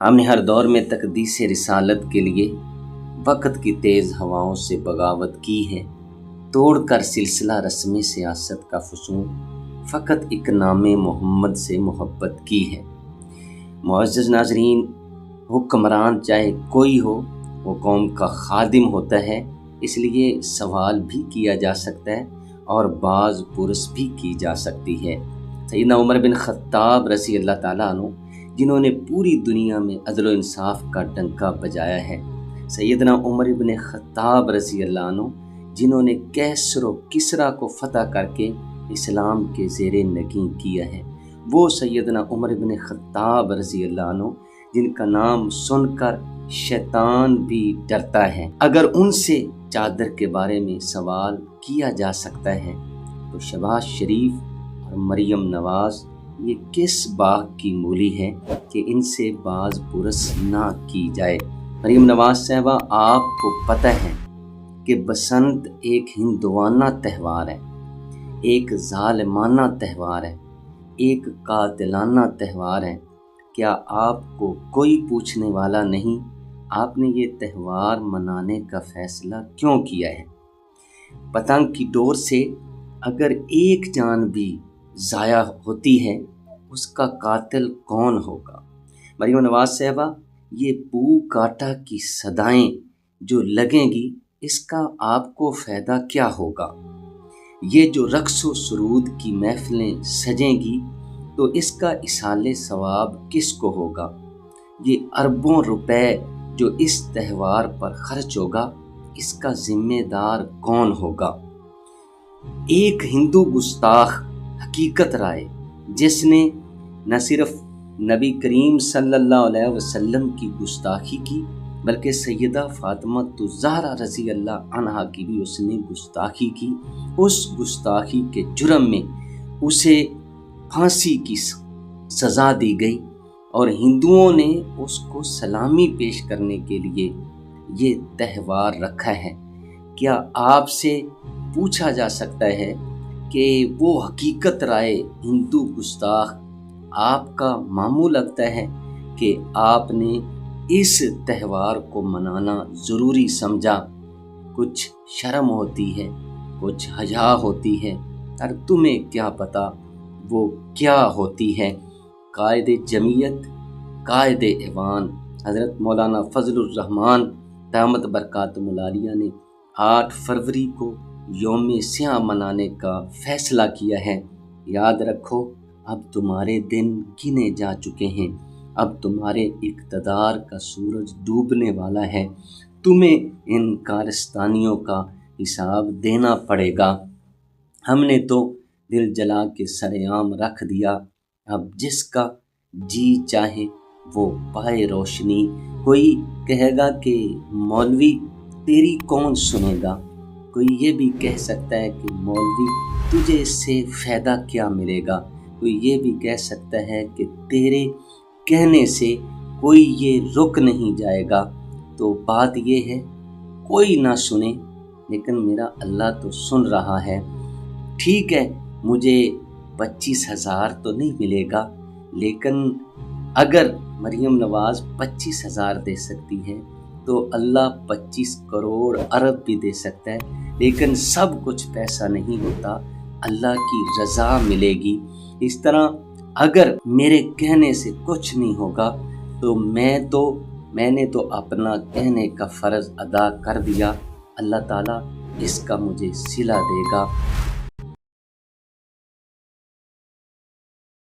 ہم نے ہر دور میں تقدیس رسالت کے لیے وقت کی تیز ہواؤں سے بغاوت کی ہے، توڑ کر سلسلہ رسم سیاست کا فسون، فقط ایک نام محمد سے محبت کی ہے۔ معزز ناظرین، حکمران چاہے کوئی ہو وہ قوم کا خادم ہوتا ہے، اس لیے سوال بھی کیا جا سکتا ہے اور بعض پرس بھی کی جا سکتی ہے۔ سیدنا عمر بن خطاب رضی اللہ تعالیٰ عنہ، جنہوں نے پوری دنیا میں عدل و انصاف کا ڈنکا بجایا ہے، سیدنا عمر بن خطاب رضی اللہ عنہ، جنہوں نے کیسر و کسریٰ کو فتح کر کے اسلام کے زیر نگین کیا ہے، وہ سیدنا عمر بن خطاب رضی اللہ عنہ جن کا نام سن کر شیطان بھی ڈرتا ہے۔ اگر ان سے چادر کے بارے میں سوال کیا جا سکتا ہے تو شہباز شریف اور مریم نواز یہ کس باغ کی مولی ہے کہ ان سے باز پرس نہ کی جائے۔ مریم نواز صاحبہ، آپ کو پتہ ہے کہ بسنت ایک ہندوانہ تہوار ہے، ایک ظالمانہ تہوار ہے، ایک قاتلانہ تہوار ہے۔ کیا آپ کو کوئی پوچھنے والا نہیں آپ نے یہ تہوار منانے کا فیصلہ کیوں کیا ہے؟ پتنگ کی ڈور سے اگر ایک جان بھی ضائع ہوتی ہے اس کا قاتل کون ہوگا؟ مریم نواز صاحبہ، یہ پو کاٹا کی صدائیں جو لگیں گی اس کا آپ کو فائدہ کیا ہوگا؟ یہ جو رقص و سرود کی محفلیں سجیں گی تو اس کا ایصال ثواب کس کو ہوگا؟ یہ اربوں روپے جو اس تہوار پر خرچ ہوگا اس کا ذمہ دار کون ہوگا؟ ایک ہندو گستاخ حقیقت رائے جس نے نہ صرف نبی کریم صلی اللہ علیہ وسلم کی گستاخی کی بلکہ سیدہ فاطمہ الزہرا رضی اللہ عنہا کی بھی اس نے گستاخی کی، اس گستاخی کے جرم میں اسے پھانسی کی سزا دی گئی اور ہندوؤں نے اس کو سلامی پیش کرنے کے لیے یہ تہوار رکھا ہے۔ کیا آپ سے پوچھا جا سکتا ہے کہ وہ حقیقت رائے ہندو گستاخ آپ کا ماموں لگتا ہے کہ آپ نے اس تہوار کو منانا ضروری سمجھا؟ کچھ شرم ہوتی ہے، کچھ حیا ہوتی ہے، اور تمہیں کیا پتہ وہ کیا ہوتی ہے۔ قائد جمعیت، قائد ایوان حضرت مولانا فضل الرحمان دامت برکاتہم العالیہ نے 8 فروری کو یوم سیاہ منانے کا فیصلہ کیا ہے۔ یاد رکھو، اب تمہارے دن گنے جا چکے ہیں، اب تمہارے اقتدار کا سورج ڈوبنے والا ہے، تمہیں ان کارستانیوں کا حساب دینا پڑے گا۔ ہم نے تو دل جلا کے سر عام رکھ دیا، اب جس کا جی چاہے وہ پائے روشنی۔ کوئی کہے گا کہ مولوی تیری کون سنے گا، کوئی یہ بھی کہہ سکتا ہے کہ مولوی تجھے اس سے فائدہ کیا ملے گا، کوئی یہ بھی کہہ سکتا ہے کہ تیرے کہنے سے کوئی یہ رک نہیں جائے گا۔ تو بات یہ ہے، کوئی نہ سنے لیکن میرا اللہ تو سن رہا ہے۔ ٹھیک ہے، مجھے 25,000 تو نہیں ملے گا، لیکن اگر مریم نواز 25,000 دے سکتی ہے تو اللہ 25 کروڑ ارب بھی دے سکتا ہے، لیکن سب کچھ پیسہ نہیں ہوتا، اللہ کی رضا ملے گی۔ اس طرح اگر میرے کہنے سے کچھ نہیں ہوگا تو میں نے تو اپنا کہنے کا فرض ادا کر دیا، اللہ تعالیٰ اس کا مجھے صلہ دے گا۔